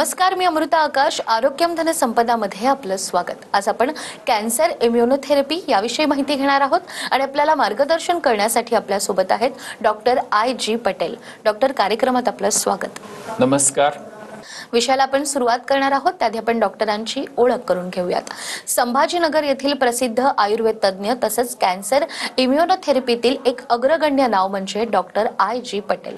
नमस्कार, मी अमृता आकाश. आरोग्यम धन संपदामध्ये आपलं स्वागत. आज आपण कॅन्सर इम्युनोथेरपी याविषयी माहिती घेणार आहोत आणि आपल्याला मार्गदर्शन करण्यासाठी आपल्या सोबत आहेत डॉक्टर I.G. पटेल. डॉक्टर, कार्यक्रमात आपलं स्वागत. नमस्कार. विषयाला आपण सुरुवात करणार आहोत. त्याआधी आपण डॉक्टरांची ओळख करून घेऊयात. संभाजीनगर येथील प्रसिद्ध आयुर्वेद तज्ज्ञ तसंच कॅन्सर इम्युनोथेरपीतील एक अग्रगण्य नाव म्हणजे doctor I.G. Patel.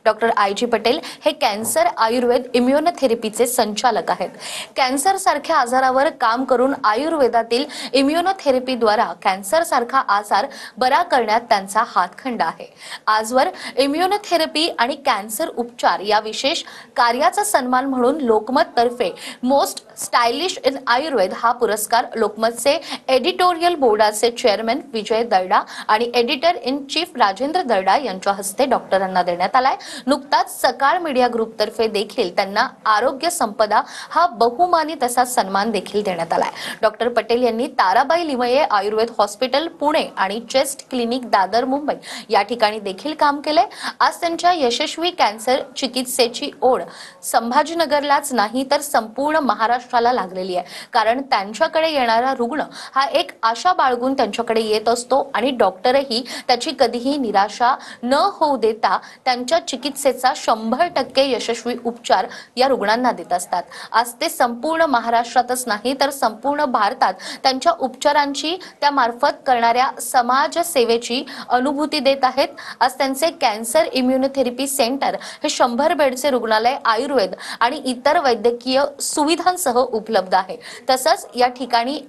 Doctor I.G. Patel हे कॅन्सर आयुर्वेद इम्युनोथेरपीचे संचालक आहेत. कॅन्सर सारख्या आजारावर काम करून आयुर्वेदातील इम्युनोथेरपीद्वारा कॅन्सर सारखा आजार बरा करण्यात त्यांचा हातखंडा आहे. आजवर इम्युनोथेरपी आणि कॅन्सर उपचार या विशेष कार्याचा सन्मान म्हणून लोकमत तर्फे मोस्ट स्टायलिश इन आयुर्वेद हा पुरस्कार लोकमतचे एडिटोरियल बोर्डाचे चेअरमन विजय दर्डा आणि एडिटर इन चीफ राजेंद्र दर्डा यांच्या हस्ते डॉक्टरांना देण्यात आलाय. नुकताच सकाळ मीडिया ग्रुप तर्फे देखील त्यांना आरोग्य संपदा हा बहुमानित असा सन्मान देखील देण्यात आलाय. डॉक्टर पटेल यांनी ताराबाई लिमये आयुर्वेद हॉस्पिटल पुणे आणि चेस्ट क्लिनिक दादर मुंबई या ठिकाणी देखील काम केले. आज त्यांच्या यशस्वी कॅन्सर चिकित्सेची ओढ संभाजीनगरलाच नाही तर संपूर्ण महाराष्ट्राला लागलेली आहे. कारण त्यांच्याकडे येणारा रुग्ण हा एक आशा बाळगून त्यांच्याकडे येत असतो आणि डॉक्टरही त्याची कधीही निराशा न होऊ देता त्यांच्या चिकित्सेचा 100% यशस्वी उपचार या रुग्णांना देत असतात. आज ते संपूर्ण महाराष्ट्रातच नाही तर संपूर्ण भारतात त्यांच्या उपचारांची त्यामार्फत करणाऱ्या समाज सेवेची अनुभूती देत आहेत. आज त्यांचे कॅन्सर इम्युनोथेरपी सेंटर हे 100 बेडचे रुग्णालय आयुर्वेद आणि इतर वैद्यकीय सुविधांसह उपलब्ध आहे. तसंच या ठिकाणी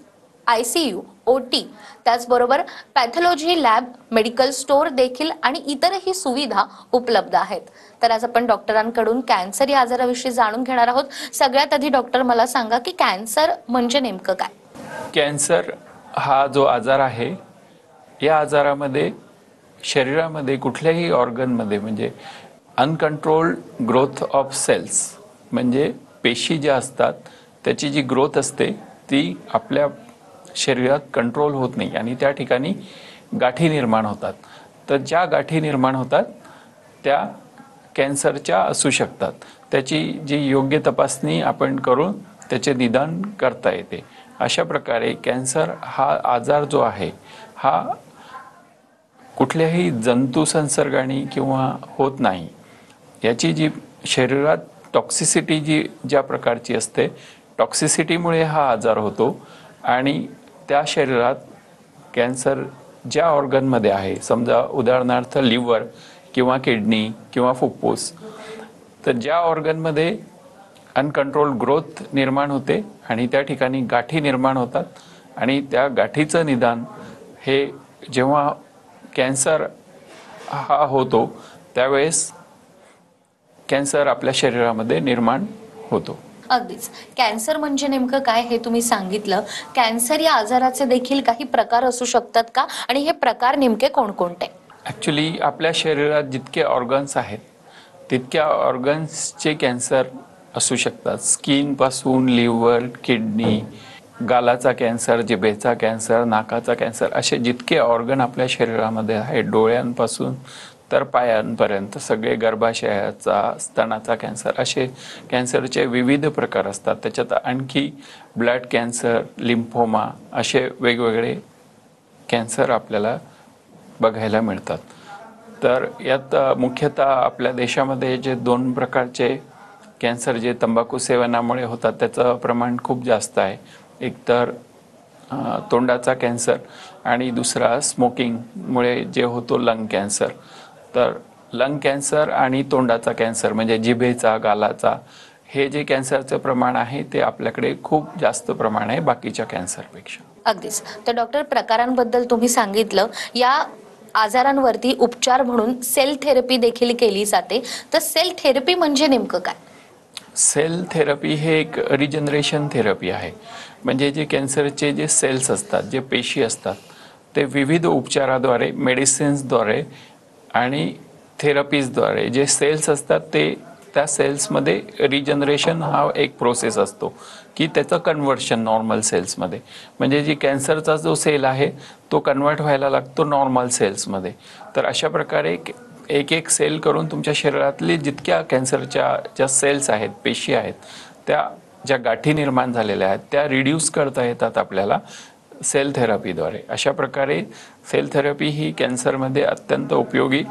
ICU, OT, त्याचबरोबर पॅथॉलॉजी लॅब, मेडिकल स्टोअर देखील आणि इतरही सुविधा उपलब्ध आहेत. तर आज आपण डॉक्टरांकडून कॅन्सर या आजाराविषयी जाणून घेणार आहोत. सगळ्यात आधी डॉक्टर मला सांगा की कॅन्सर म्हणजे नेमकं काय? कॅन्सर हा जो आजार आहे, या आजारामध्ये शरीरामध्ये कुठल्याही ऑर्गनमध्ये म्हणजे अनकंट्रोल्ड ग्रोथ ऑफ सेल्स म्हणजे पेशी ज्या असतात त्याची जी ग्रोथ असते ती आपल्या शरीरात कंट्रोल होत नाही आणि त्या ठिकाणी गाठी निर्माण होतात. तर ज्या गाठी निर्माण होतात त्या कॅन्सरच्या असू शकतात. त्याची जी योग्य तपासणी आपण करून त्याचे निदान करता येते. अशा प्रकारे कॅन्सर हा आजार जो आहे हा कुठल्याही जंतू संसर्गाने किंवा होत नाही. याची जी शरीरात टॉक्सिसिटी ज्या प्रकारची असते, टॉक्सिसिटीमुळे हा आजार होतो आणि त्या शरीरात कॅन्सर ज्या ऑर्गनमध्ये आहे, समजा उदाहरणार्थ लिव्हर किंवा किडनी किंवा फुफ्फुस, तर ज्या ऑर्गनमध्ये अनकंट्रोल ग्रोथ निर्माण होते आणि त्या ठिकाणी गाठी निर्माण होतात आणि त्या गाठीचं निदान हे जेव्हा कॅन्सर हा होतो त्यावेळेस कॅन्सर आपल्या शरीरामध्ये निर्माण होतो. अगदीच. कॅन्सर म्हणजे नेमकं काय हे तुम्ही सांगितलं. कॅन्सर या आजाराचे देखील काही प्रकार असू शकतात का आणि हे प्रकार नेमके कोणकोणते? ॲक्च्युली आपल्या शरीरात जितके ऑर्गन्स आहेत तितक्या ऑर्गन्सचे कॅन्सर असू शकतात. स्किनपासून लिव्हर, किडनी, गालाचा कॅन्सर, जिभेचा कॅन्सर, नाकाचा कॅन्सर, असे जितके ऑर्गन आपल्या शरीरामध्ये आहेत, डोळ्यांपासून तर पायांपर्यंत सगळे, गर्भाशयाचा, स्तनाचा कॅन्सर, असे कॅन्सरचे विविध प्रकार असतात. त्याच्यात आणखी ब्लड कॅन्सर, लिम्फोमा असे वेगवेगळे कॅन्सर आपल्याला बघायला मिळतात. तर यात मुख्यतः आपल्या देशामध्ये जे 2 प्रकारचे कॅन्सर जे तंबाखू सेवनामुळे होतात त्याचं प्रमाण खूप जास्त आहे. एक तर तोंडाचा कॅन्सर आणि दुसरा स्मोकिंगमुळे जे होतो लंग कॅन्सर. तर लंग कॅन्सर आणि तोंडाचा कॅन्सर म्हणजे जिभेचा, गालाचा, हे जे कॅन्सरचं प्रमाण आहे ते आपल्याकडे खूप जास्त प्रमाण आहे बाकीच्या कॅन्सरपेक्षा. अगदीच. तर डॉक्टर, प्रकारांबद्दल तुम्ही सांगितलं. या आजारांवरती उपचार म्हणून सेल थेरपी देखील केली जाते. तर सेल थेरपी म्हणजे नेमकं काय? सेल थेरपी हे एक रिजनरेशन थेरपी आहे. म्हणजे जे कॅन्सरचे जे सेल्स असतात, जे पेशी असतात, ते विविध उपचाराद्वारे, मेडिसिन्सद्वारे आणि थेरपीजद्वारे जे सेल्स असतात ते त्या सेल्समध्ये रिजनरेशन हा एक प्रोसेस असतो की त्याचं कन्व्हर्शन नॉर्मल सेल्समध्ये. म्हणजे जी कॅन्सरचा जो सेल आहे तो कन्वर्ट व्हायला लागतो नॉर्मल सेल्समध्ये. तर अशा प्रकारे एक एक सेल करून तुमच्या शरीरातले जितक्या कॅन्सरच्या ज्या सेल्स आहेत, पेशी आहेत, त्या ज्या गाठी निर्माण झालेल्या आहेत त्या रिड्यूस करता येतात आपल्याला सेल थेरपीद्वारे. अशा प्रकारे सेल थेरपी ही कॅन्सरमध्ये अत्यंत उपयोगी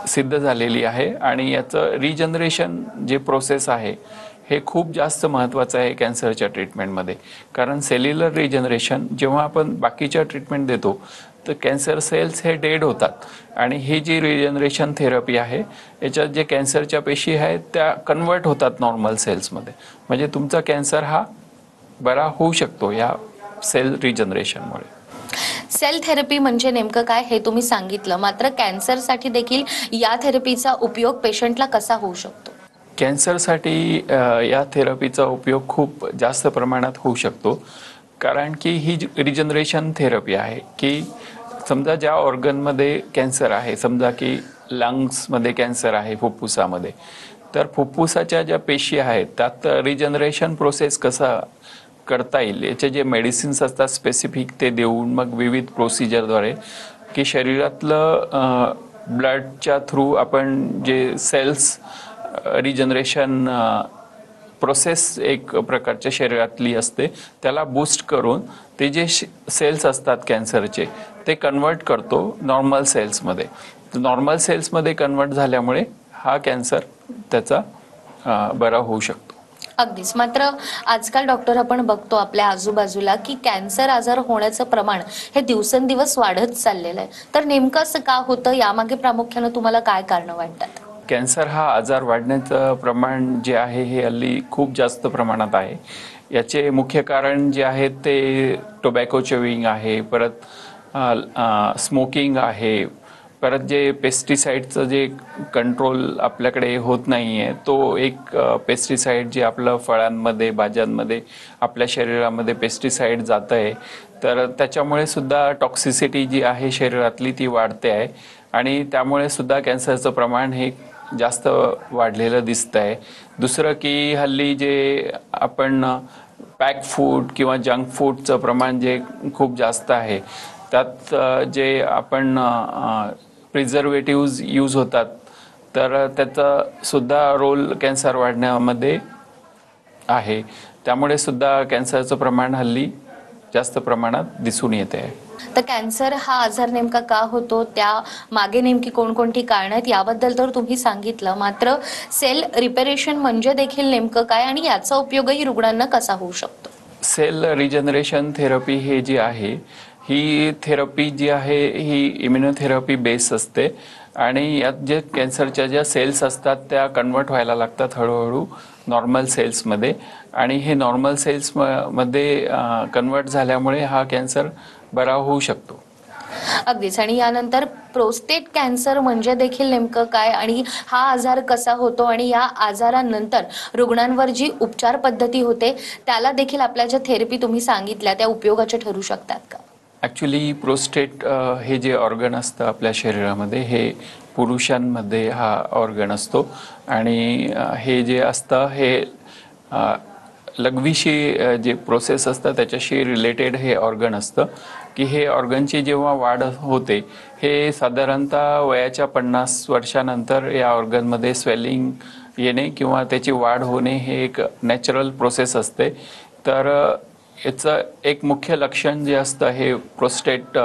सिद्ध झालेली आहे आणि याचं रिजनरेशन जे प्रोसेस आहे हे खूप जास्त महत्त्वाचं आहे कॅन्सरच्या ट्रीटमेंटमध्ये. कारण सेल्युलर रिजनरेशन जेव्हा आपण बाकीच्या ट्रीटमेंट देतो तर कॅन्सर सेल्स हे डेड होतात आणि ही जी रिजनरेशन थेरपी आहे याच्यात जे कॅन्सरच्या पेशी आहेत त्या कन्वर्ट होतात नॉर्मल सेल्समध्ये. म्हणजे तुमचा कॅन्सर हा बरा होऊ शकतो या सेल रिजनरेशनमुळे. सेल थेरपी म्हणजे नेमकं काय हे तुम्ही सांगितलं, मात्र कॅन्सरसाठी देखील या थेरपीचा उपयोग पेशंटला कसा होऊ शकतो? कॅन्सरसाठी या थेरपीचा उपयोग खूप जास्त प्रमाणात होऊ शकतो. कारण की ही रिजनरेशन थेरपी आहे की समजा ज्या ऑर्गनमध्ये कॅन्सर आहे, समजा की लंग्समध्ये कॅन्सर आहे फुफ्फुसामध्ये, तर फुफ्फुसाच्या ज्या पेशी आहेत त्यात रिजनरेशन प्रोसेस कसा करता येईल याचे जे मेडिसिन्स असतात स्पेसिफिक ते देऊन मग विविध प्रोसिजरद्वारे की शरीरातलं ब्लडच्या थ्रू आपण जे सेल्स रिजनरेशन प्रोसेस एक प्रकारच्या शरीरातली असते त्याला बूस्ट करून ते जे सेल्स असतात कॅन्सरचे ते कन्वर्ट करतो नॉर्मल सेल्समध्ये. नॉर्मल सेल्समध्ये कन्वर्ट झाल्यामुळे हा कॅन्सर त्याचा बरा होऊ शकतो. अगदीच. मात्र आजकाल डॉक्टर आपण बघतो आपल्या आजूबाजूला की कॅन्सर आजार होण्याचं प्रमाण हे दिवसेंदिवस वाढत चाललेलं आहे. तर नेमकं असं का होतं, यामागे प्रामुख्यानं तुम्हाला काय कारणं वाटतात? कॅन्सर हा आजार वाढण्याचं प्रमाण जे आहे हे हल्ली खूप जास्त प्रमाणात आहे. याचे मुख्य कारण जे आहे ते टोबॅको च्युइंग आहे, परत स्मोकिंग आहे, परत जे पेस्टिसाईडचं जे कंट्रोल आपल्याकडे होत नाही आहे तो एक पेस्टिसाईड जे आपलं फळांमध्ये भाज्यांमध्ये आपल्या शरीरामध्ये पेस्टिसाईड जातं आहे तर त्याच्यामुळे सुद्धा टॉक्सिसिटी जी आहे शरीरातली ती वाढते आहे आणि त्यामुळे सुद्धा कॅन्सरचं प्रमाण हे जास्त वाढलेलं दिसतं आहे. दुसरं की हल्ली जे आपण पॅक फूड किंवा जंक फूडचं प्रमाण जे खूप जास्त आहे त्यात जे आपण प्रिझर्वेटिव्ज यूज होतात तर त्याचा सुद्धा रोल कॅन्सर वाढण्यामध्ये आहे. त्यामुळे सुद्धा कॅन्सरचं प्रमाण हल्ली जास्त प्रमाणात दिसून येते आहे. तर कॅन्सर हा आजार नेमका का होतो, त्या मागे नेमकी कोणकोणती कारणं आहेत याबद्दल तर तुम्ही सांगितलं, मात्र सेल रिपेरेशन म्हणजे देखील नेमकं काय आणि याचा उपयोगही रुग्णांना कसा होऊ शकतो? सेल रिजनरेशन थेरपी हे जी आहे ही थेरपी जी आहे ही इम्युनोथेरपी बेस असते आणि यात जे कॅन्सरच्या ज्या सेल्स असतात त्या कन्वर्ट व्हायला लागतात हळूहळू नॉर्मल सेल्समध्ये आणि हे नॉर्मल सेल्समध्ये कन्वर्ट झाल्यामुळे हा कॅन्सर बरा होऊ शकतो. अगदीच. आणि यानंतर प्रोस्टेट कॅन्सर म्हणजे देखील नेमकं काय आणि हा आजार कसा होतो आणि या आजारानंतर रुग्णांवर जी उपचार पद्धती होते त्याला देखील आपल्या ज्या थेरपी तुम्ही सांगितल्या त्या उपयोगाच्या ठरू शकतात का? ॲक्च्युली प्रोस्टेट हे जे ऑर्गन असतं आपल्या शरीरामध्ये हे पुरुषांमध्ये हा ऑर्गन असतो आणि हे जे असतं हे लघवीशी जे प्रोसेस असतं त्याच्याशी रिलेटेड हे ऑर्गन असतं की हे ऑर्गनची जेव्हा वाढ होते हे साधारणतः वयाच्या 50 वर्षानंतर या ऑर्गनमध्ये स्वेलिंग येणे किंवा त्याची वाढ होणे हे एक नॅचरल प्रोसेस असते. तर याचं एक मुख्य लक्षण जे असतं हे प्रोस्टेट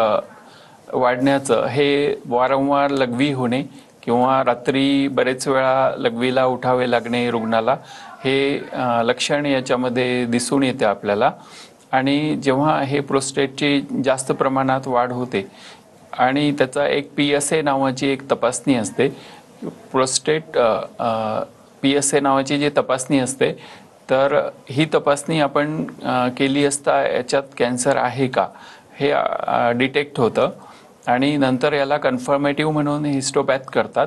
वाढण्याचं हे वारंवार लघवी होणे किंवा रात्री बरेच वेळा लघवीला उठावे लागणे रुग्णाला हे लक्षण याच्यामध्ये दिसून येते आपल्याला. आणि जेव्हा हे प्रोस्टेटची जास्त प्रमाणात वाढ होते आणि त्याचा एक PSA नावाची एक तपासणी असते, प्रोस्टेट PSA नावाची जी तपासणी असते तर ही तपासणी आपण केली असता याच्यात कॅन्सर आहे का हे डिटेक्ट होतं आणि नंतर याला कन्फर्मेटिव्ह म्हणून हिस्टोपॅथ करतात.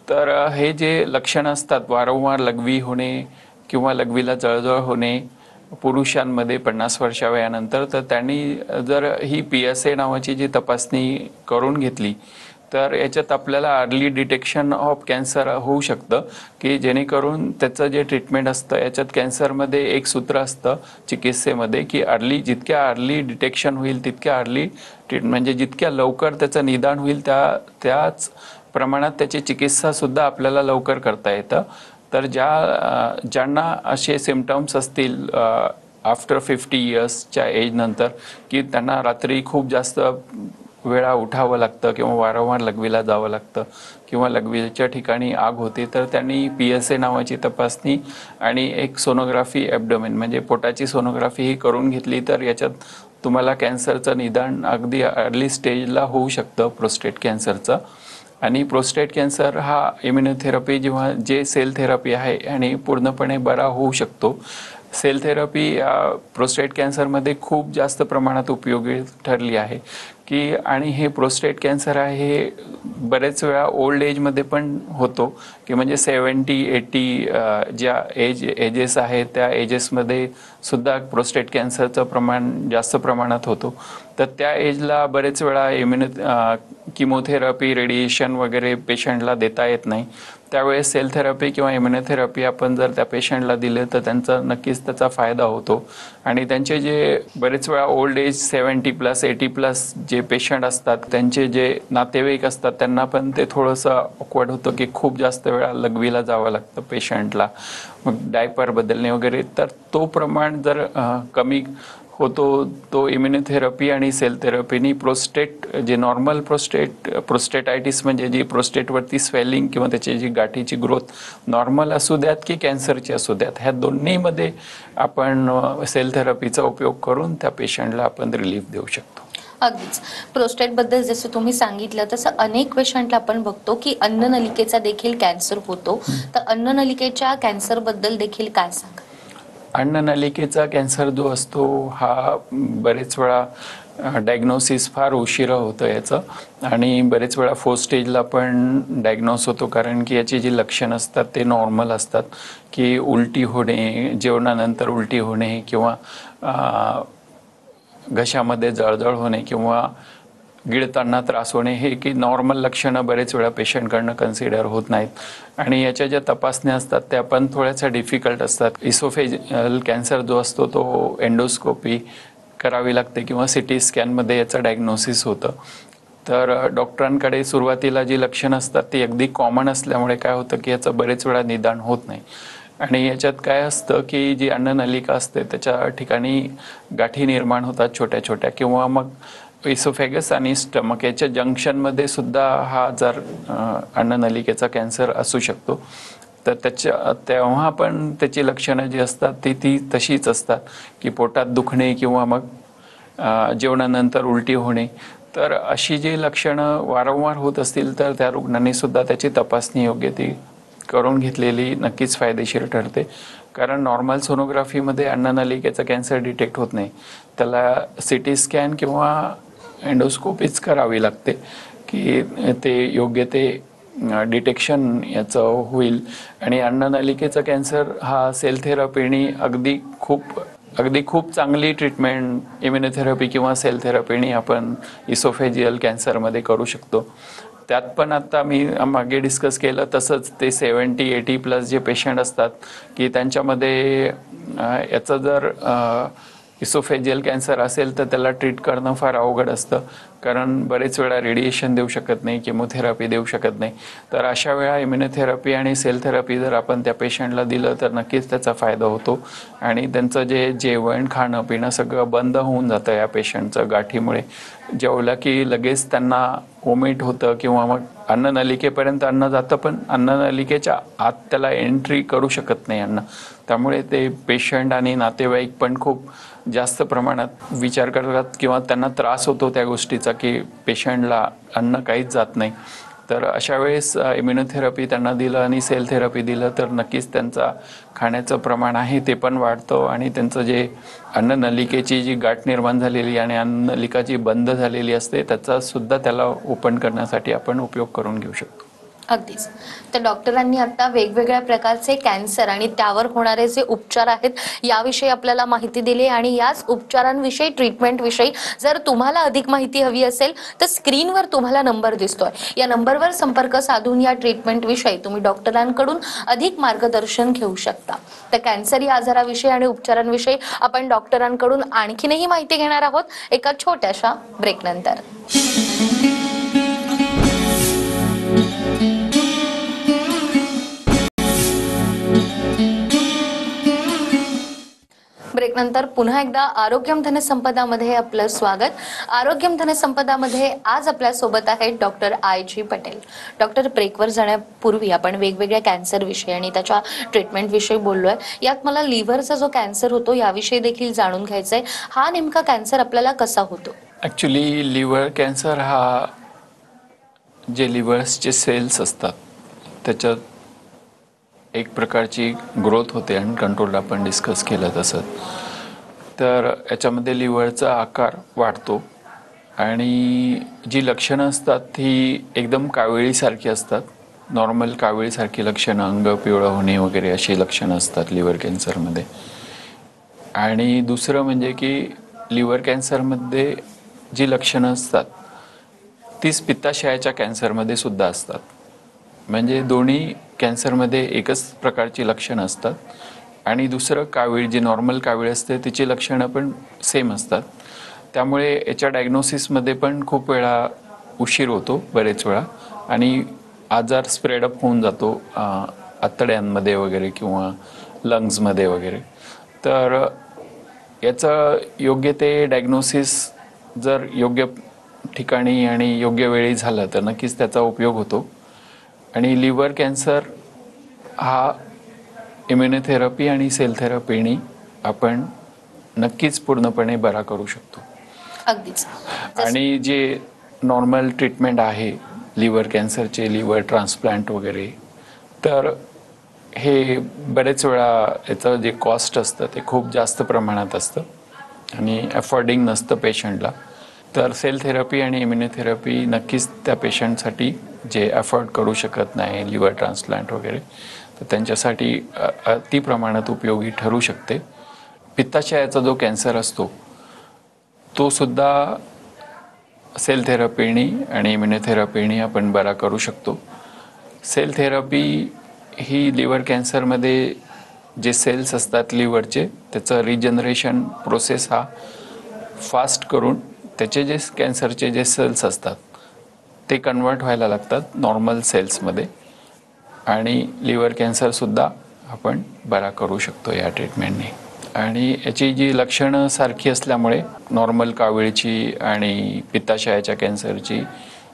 तर हे जे लक्षण असतात वारंवार लघवी होणे किंवा लघवीला जळजळ होणे पुरुषांमध्ये 50 वर्षा वयानंतर, तर त्यांनी जर ही PSA नावाची जी तपासणी करून घेतली तर याच्यात आपल्याला अर्ली डिटेक्शन ऑफ कॅन्सर होऊ शकतं की जेणेकरून त्याचं जे ट्रीटमेंट असतं याच्यात कॅन्सरमध्ये एक सूत्र असतं चिकित्सेमध्ये की जितक्या अर्ली डिटेक्शन होईल तितक्या अर्ली म्हणजे जितक्या लवकर त्याचं निदान होईल त्याच प्रमाणात त्याची चिकित्सासुद्धा आपल्याला लवकर करता येतं. तर ज्यांना असे सिम्पटम्स असतील आफ्टर 50 इयर्सच्या एज नंतर, की त्यांना रात्री खूप जास्त वेळा उठावं लागतं किंवा वारंवार लघवीला जावं लागतं किंवा लघवीच्या ठिकाणी आग होते, तर त्यांनी PSA नावाची तपासणी आणि एक सोनोग्राफी ॲब्डोमेन म्हणजे पोटाची सोनोग्राफी ही करून घेतली तर याच्यात तुम्हाला कॅन्सरचं निदान अगदी अर्ली स्टेजला होऊ शकतं प्रोस्टेट कॅन्सरचं. आणि प्रोस्टेट कॅन्सर हा इम्युनोथेरपी जेव्हा जे सेल थेरपी आहे आणि पूर्णपणे बरा होऊ शकतो. सेल थेरपी प्रोस्टेट कॅन्सरमध्ये खूप जास्त प्रमाणात उपयोगी ठरली आहे की, आणि हे प्रोस्टेट कॅन्सर आहे हे बरेच वेळा ओल्ड एजमध्ये पण होतो की म्हणजे 70-80 ज्या एजेस आहेत त्या एजेसमध्ये सुद्धा प्रोस्टेट कॅन्सरचं प्रमाण जास्त प्रमाणात होतो. तर त्या एजला बरेच वेळा किमोथेरपी रेडिएशन वगैरे पेशंटला देता येत नाही. त्यावेळेस सेल थेरपी किंवा इम्युनोथेरपी आपण जर त्या पेशंटला दिले तर त्यांचा नक्कीच त्याचा फायदा होतो. आणि त्यांचे जे बरेच वेळा ओल्ड एज 70+ 80+ जे पेशंट असतात त्यांचे जे नातेवाईक असतात त्यांना पण ते थोडंसं ऑकवर्ड होतं की खूप जास्त वेळा लघवीला जावं लागतं पेशंटला, मग डायपर बदलणे वगैरे. तर तो प्रमाण जर कमी होतो तो इम्युनोथेरपी आणि सेल थेरपीनी प्रोस्टेट जे नॉर्मल प्रोस्टेटायटिस म्हणजे जी प्रोस्टेटवरती स्वेलिंग किंवा त्याची जी गाठीची ग्रोथ नॉर्मल असू द्यात की कॅन्सरची असू द्यात, ह्या दोन्हीमध्ये आपण सेल थेरपीचा उपयोग करून त्या पेशंटला आपण रिलीफ देऊ शकतो. अगदीच. प्रोस्टेटबद्दल जसं तुम्ही सांगितलं तसं अनेक पेशंटला आपण बघतो की अन्ननलिकेचा देखील कॅन्सर होतो. तर अन्ननलिकेच्या कॅन्सरबद्दल देखील काय सांगा? अन्ननलिकेचा कॅन्सर जो असतो हा बरेच वेळा डायग्नोसिस फार उशिरा होतं याचं, आणि बरेच वेळा 4th स्टेजला पण डायग्नोस होतो, कारण की याची जी लक्षणं असतात ते नॉर्मल असतात की उलटी होणे, जेवणानंतर उलटी होणे किंवा घशामध्ये जळजळ होणे किंवा गिळताना त्रास होणे, हे की नॉर्मल लक्षणं बरेच वेळा पेशंटकडनं कन्सिडर होत नाहीत. आणि याच्या ज्या तपासण्या असतात त्या पण थोड्याशा डिफिकल्ट असतात. इसोफेजियल कॅन्सर जो असतो तो एंडोस्कोपी करावी लागते किंवा CT स्कॅनमध्ये याचं डायग्नोसिस होतं. तर डॉक्टरांकडे सुरुवातीला जी लक्षणं असतात ती अगदी कॉमन असल्यामुळे काय होतं की याचं बरेच वेळा निदान होत नाही. आणि याच्यात काय असतं की जी अन्ननलिका असते त्याच्या ठिकाणी गाठी निर्माण होतात छोट्या छोट्या, किंवा मग इसोफेगस आणि स्टमक याच्या जंक्शनमध्ये सुद्धा हा जर अन्ननलिकेचा कॅन्सर असू शकतो. तर तेव्हा पण त्याची लक्षणं जी असतात ती तशीच असतात की पोटात दुखणे किंवा मग जेवणानंतर उलटी होणे. तर अशी जी लक्षणं वारंवार होत असतील तर त्या रुग्णांनी सुद्धा त्याची तपासणी योग्य ती करून घेतलेली नक्कीच फायदेशीर ठरते. कारण नॉर्मल सोनोग्राफीमध्ये अन्ननलिकेचा कॅन्सर डिटेक्ट होत नाही, त्याला CT स्कॅन किंवा एंडोस्कोपीच करावी लागते की ते योग्य ते डिटेक्शन याचं होईल. आणि अन्ननलिकेचा कॅन्सर हा सेल थेरपीनी अगदी खूप चांगली ट्रीटमेंट इम्युनोथेरपी किंवा सेल थेरपीनी आपण इसोफेजियल कॅन्सरमध्ये करू शकतो. त्यात पण आता मी मागे डिस्कस केलं तसंच ते 70-80+ जे पेशंट असतात की त्यांच्यामध्ये याचं जर इसोफेजियल कॅन्सर असेल तर त्याला ट्रीट करणं फार अवघड असतं, कारण बरेच वेळा रेडिएशन देऊ शकत नाही, केमोथेरपी देऊ शकत नाही. तर अशा वेळा इम्युनोथेरपी आणि सेल थेरपी जर आपण त्या पेशंटला दिलं तर नक्कीच त्याचा फायदा होतो. आणि त्यांचं जे जेवण खाणं पिणं सगळं बंद होऊन जातं या पेशंटचं गाठीमुळे. जेवलं की लगेच त्यांना वॉमिट होतं किंवा मग अन्ननलिकेपर्यंत अन्न जातं पण अन्ननलिकेच्या आत त्याला एंट्री करू शकत नाही अन्न. त्यामुळे ते पेशंट आणि नातेवाईक पण खूप जास्त प्रमाणात विचार करतात किंवा त्यांना त्रास होतो त्या गोष्टीचा की पेशंटला अन्न काहीच जात नाही. तर अशा वेळेस इम्युनोथेरपी त्यांना दिलं आणि सेल थेरपी दिलं तर नक्कीच त्यांचा खाण्याचं प्रमाण आहे ते पण वाढतं आणि त्यांचं जे अन्ननलिकेची जी गाठ निर्माण झालेली आणि अन्ननलिका जी बंद झालेली असते त्याचा सुद्धा त्याला ओपन करण्यासाठी आपण उपयोग करून घेऊ शकतो. अगदीच. तर डॉक्टरांनी आता वेगवेगळ्या प्रकारचे कॅन्सर आणि त्यावर होणारे जे उपचार आहेत याविषयी आपल्याला माहिती दिली, आणि याच उपचारांविषयी ट्रीटमेंटविषयी जर तुम्हाला अधिक माहिती हवी असेल तर स्क्रीनवर तुम्हाला नंबर दिसतोय, या नंबरवर संपर्क साधून या ट्रीटमेंटविषयी तुम्ही डॉक्टरांकडून अधिक मार्गदर्शन घेऊ शकता. तर कॅन्सर या आजाराविषयी आणि उपचारांविषयी आपण डॉक्टरांकडून आणखीनही माहिती घेणार आहोत एका छोट्याशा ब्रेकनंतर. ब्रेक नंतर पुन्हा एकदा आरोग्यम धनसंपदामध्ये आपलं स्वागत. आरोग्यम धनसंपदामध्ये आज आपल्या सोबत आहेत डॉक्टर आय.जी. पटेल. डॉक्टर, ब्रेकवर जाण्यापूर्वी आपण वेगवेगळ्या कॅन्सर विषयी आणि त्याच्या ट्रीटमेंट विषयी बोललोय. यात मला लिव्हरचा जो कॅन्सर होतो याविषयी देखील जाणून घ्यायचंय. हा नेमका कॅन्सर आपल्याला कसा होतो? ॲक्च्युली लिव्हर कॅन्सर हा जे लिव्हर्सचे सेल्स असतात त्याच्यात एक प्रकारची ग्रोथ होते आणि कंट्रोल आपण डिस्कस केलं तसं. तर याच्यामध्ये लिव्हरचा आकार वाढतो आणि जी लक्षणं असतात ती एकदम कावेळीसारखी असतात. नॉर्मल कावेळीसारखी लक्षणं, अंग पिवळं होणे वगैरे अशी लक्षणं असतात लिव्हर कॅन्सरमध्ये. आणि दुसरं म्हणजे की लिव्हर कॅन्सरमध्ये जी लक्षणं असतात तीच पित्ताशयाच्या कॅन्सरमध्ये सुद्धा असतात. म्हणजे दोन्ही कॅन्सरमध्ये एकच प्रकारची लक्षणं असतात आणि दुसरं कावीळ, जी नॉर्मल कावीळ असते तिची लक्षणं पण सेम असतात. त्यामुळे याच्या डायग्नोसिसमध्ये पण खूप वेळा उशीर होतो बरेच वेळा आणि आजार स्प्रेडअप होऊन जातो आतड्यांमध्ये वगैरे किंवा लंग्समध्ये वगैरे. तर याचं योग्य ते डायग्नोसिस जर योग्य ठिकाणी आणि योग्य वेळी झालं तर नक्कीच त्याचा उपयोग होतो. आणि लिव्हर कॅन्सर हा इम्युनोथेरपी आणि सेल थेरपीने आपण नक्कीच पूर्णपणे बरा करू शकतो. अगदीच. आणि जे नॉर्मल ट्रीटमेंट आहे लिव्हर कॅन्सरचे, लिव्हर ट्रान्सप्लांट वगैरे, तर हे बरेच वेळा याचं जे कॉस्ट असतं ते खूप जास्त प्रमाणात असतं आणि अफोर्डिंग नसतं पेशंटला. तर सेल थेरपी आणि इम्युनोथेरपी नक्कीच त्या पेशंटसाठी जे अफोर्ड करू शकत नाही लिव्हर ट्रान्सप्लांट वगैरे, तर त्यांच्यासाठी अति प्रमाणात उपयोगी ठरू शकते. पित्ताशयाचा जो कॅन्सर असतो तो सुद्धा सेल थेरपीने आणि इम्युनोथेरपीने आपण बरा करू शकतो. सेल थेरपी ही लिव्हर कॅन्सरमध्ये जे सेल्स असतात लिव्हरचे त्याचं रिजनरेशन प्रोसेस हा फास्ट करून त्याचे जे कॅन्सरचे जे सेल्स असतात ते कन्वर्ट व्हायला लागतात नॉर्मल सेल्समध्ये आणि लिव्हर कॅन्सरसुद्धा आपण बरा करू शकतो या ट्रीटमेंटने. आणि याची जी लक्षणं सारखी असल्यामुळे नॉर्मल कावीळची आणि पित्ताशयाच्या कॅन्सरची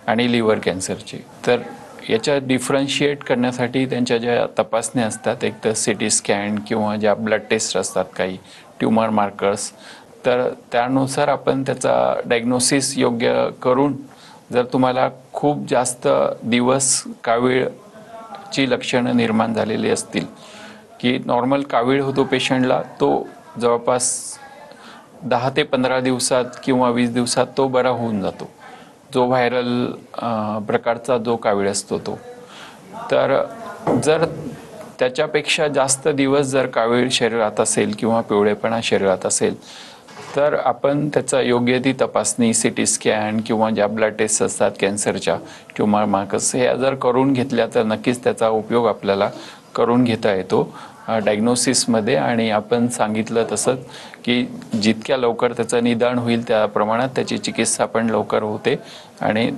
आणि लिव्हर कॅन्सरची, तर याच्या डिफरन्शिएट करण्यासाठी त्यांच्या ज्या तपासण्या असतात, एक तर CT स्कॅन किंवा ज्या ब्लड टेस्ट असतात, काही ट्युमर मार्कर्स, तर त्यानुसार आपण त्याचा डायग्नोसिस योग्य करून जर तुम्हाला खूप जास्त दिवस कावीळची लक्षणं निर्माण झालेली असतील, की नॉर्मल कावीळ होतो पेशंटला, तो जवळपास 10 ते 15 दिवसात किंवा 20 दिवसात तो बरा होऊन जातो, जो व्हायरल प्रकारचा जो कावीळ असतो तो. तर जर त्याच्यापेक्षा जास्त दिवस जर कावीळ शरीरात असेल किंवा पिवळेपणा शरीरात असेल तर आपण त्याचा योग्य ती तपासणी, CT स्कॅन किंवा ज्या ब्लड टेस्ट असतात कॅन्सरच्या, ट्युमर मार्कर्स, ह्या जर करून घेतल्या तर नक्कीच त्याचा उपयोग आपल्याला करून घेता येतो डायग्नोसिसमध्ये. आणि आपण सांगितलं तसंच की जितक्या लवकर त्याचं निदान होईल त्या प्रमाणात त्याची चिकित्सा पण लवकर होते आणि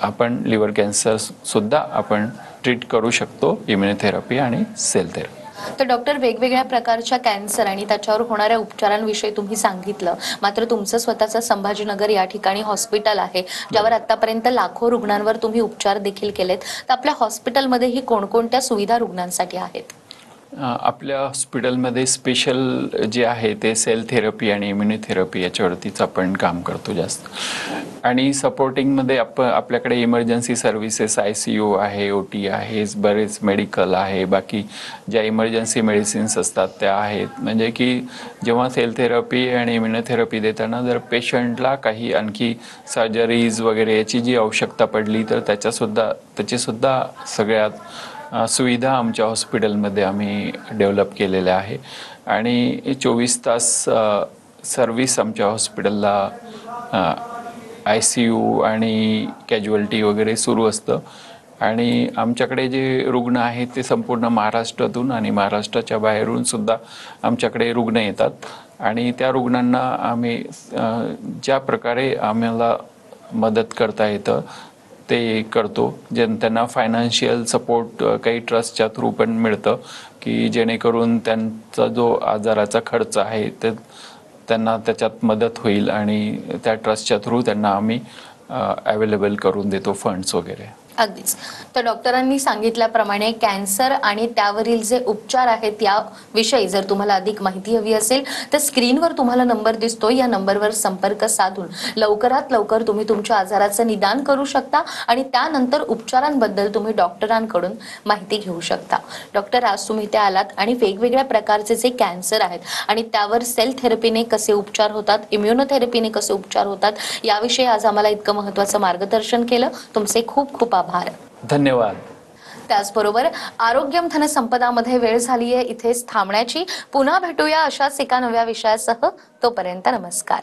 आपण लिव्हर कॅन्सरसुद्धा आपण ट्रीट करू शकतो इम्युनोथेरपी आणि सेल थेरपी. तर डॉक्टर, वेगवेगळ्या प्रकारच्या कॅन्सर आणि त्याच्यावर होणाऱ्या उपचारांविषयी तुम्ही सांगितलं, मात्र तुमचं स्वतःचं संभाजीनगर या ठिकाणी हॉस्पिटल आहे ज्यावर आतापर्यंत लाखो रुग्णांवर तुम्ही उपचार देखील केलेत. तर आपल्या हॉस्पिटलमध्ये ही कोणकोणत्या सुविधा रुग्णांसाठी आहेत? आपल्या हॉस्पिटलमध्ये स्पेशल जे आहे ते सेल थेरपी आणि इम्युनोथेरपी याच्यावरतीच आपण काम करतो जास्त. आणि सपोर्टिंगमध्ये आपल्याकडे इमर्जन्सी सर्व्हिसेस, ICU आहे, OT आहे, बरेच मेडिकल आहे, बाकी ज्या इमर्जन्सी मेडिसिन्स असतात त्या आहेत. म्हणजे की जेव्हा सेल थेरपी आणि इम्युनोथेरपी देताना जर पेशंटला काही आणखी सर्जरीज वगैरे याची जी आवश्यकता पडली तर त्याचीसुद्धा सगळ्यात सुविधा आमच्या हॉस्पिटलमध्ये आम्ही डेव्हलप केलेल्या आहे. आणि 24 तास सर्व्हिस आमच्या हॉस्पिटलला ICU आणि कॅज्युअल्टी वगैरे सुरू असतं. आणि आमच्याकडे जे रुग्ण आहेत ते संपूर्ण महाराष्ट्रातून आणि महाराष्ट्राच्या बाहेरून सुद्धा आमच्याकडे रुग्ण येतात आणि त्या रुग्णांना आम्ही ज्या प्रकारे आम्हाला मदत करता येतं ते करतो. त्यांना फायनान्शियल सपोर्ट काही ट्रस्टच्या थ्रू पण मिळतं, की जेणेकरून त्यांचा जो आजाराचा खर्च आहे ते त्यांना त्याच्यात मदत होईल आणि त्या ट्रस्टच्या थ्रू त्यांना आम्ही अवेलेबल करून देतो फंड्स वगैरे. अगदीच. तर डॉक्टरांनी सांगितल्याप्रमाणे कॅन्सर आणि त्यावरील जे उपचार आहेत याविषयी जर तुम्हाला अधिक माहिती हवी असेल तर स्क्रीनवर तुम्हाला नंबर दिसतो, या नंबरवर संपर्क साधून लवकरात लवकर तुम्ही तुमच्या आजाराचं निदान करू शकता आणि त्यानंतर उपचारांबद्दल तुम्ही डॉक्टरांकडून माहिती घेऊ शकता. डॉक्टर, आज तुम्ही इथे आलात आणि वेगवेगळ्या प्रकारचे जे कॅन्सर आहेत आणि त्यावर सेल थेरपीने कसे उपचार होतात, इम्युनोथेरपीने कसे उपचार होतात याविषयी आज आम्हाला इतकं महत्त्वाचं मार्गदर्शन केलं. तुमचे खूप खूप आभार. धन्यवाद. त्याचबरोबर आरोग्यम धन संपदामध्ये वेळ झालीये इथेच थांबण्याची. पुन्हा भेटूया अशाच एका नव्या विषयासह. तोपर्यंत नमस्कार.